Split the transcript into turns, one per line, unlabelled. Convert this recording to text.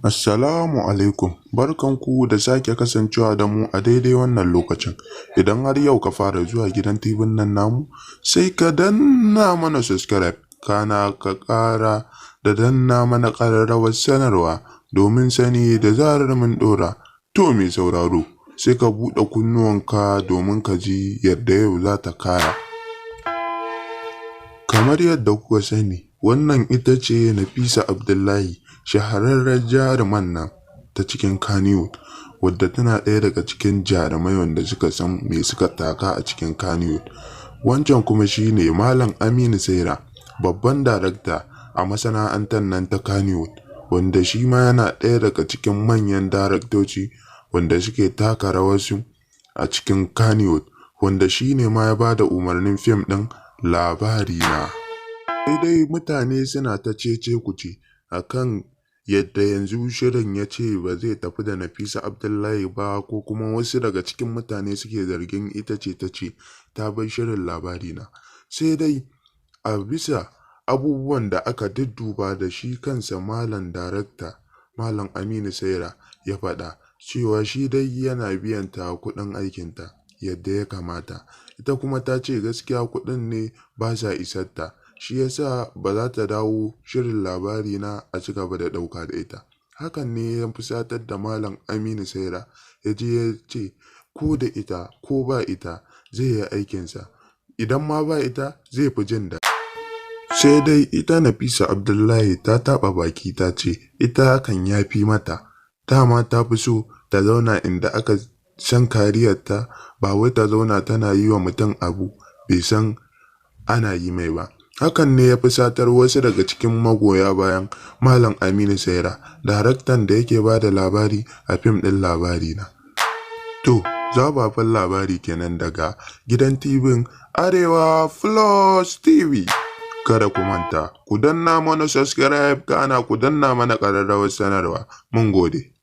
Assalamu alaikum, barkanku da sake kasancewa da mu a daidai wannan lokacin. Idan har yau ka fara zuwa gidan TV nan namu, sai ka danna mana subscribe, kana ka ƙara da danna mana ƙararrawar sanarwa domin sani da zarar mun ɗora. To mai sauraro, sai ka buɗe kunnuwanka domin ka ji yadda yau za ta kaya. Kamar yadda kuka sani, wannan ita ce Nafisa Abdullahi, shahararren jaruman nan ta cikin Kannywood, wadda tana ɗaya daga cikin jarumai wanda suka san me suka taka a cikin Kannywood. Wancan kuma shine Malam Aminu Saira, babban darakta a masana'antar nan ta Kannywood, wanda shi ma yana ɗaya daga cikin manyan daraktoci wanda suke taka rawarsu a cikin Kannywood, wanda shi ne ma ya ba da umarnin fim ɗin Labarina. Sai dai mutane suna ta cece-kuce a kan yadda yanzu shirin ya ce ba zai tafi da Nafisa Abdullahi ba, ko kuma wasu daga cikin mutane suke zargin ita ce ta ce ta bar shirin Labarina. Sai dai a bisa abubuwan da aka dudduba da shi kansa Malam Darakta Malam Aminu Saira ya faɗa cewa shi dai yana biyan ta kuɗin aikinta yadda ya kamata. Ita kuma ta ce gaskiya kuɗin ne ba sa isar ta, shi yasa ba za ta dawo shirin Labarina a ci gaba da ɗauka da ita. Hakan ne ya fusatar da Malam Aminu Saira, ya je ya ce ko da ita ko ba ita zai yi aikinsa, idan ma ba ita zai fi jin daɗi. Sai dai ita Nafisa Abdullahi ta taɓa baki ta ce ita hakan ya fi mata, dama ta fi so ta zauna inda aka san kariyarta, ba wai ta zauna tana yi wa mutum abu bai san ana yi mai ba. Hakan ne ya fusatar wasu daga cikin magoya bayan Malam Aminu Saira, daraktan da yake ba da labari a fim ɗin Labarina. To, zababben labari kenan daga gidan TV Arewa Plus TV. Kada ku manta, ku danna mana subscribe, kana ku danna mana ƙararrawar sanarwa. Mun gode.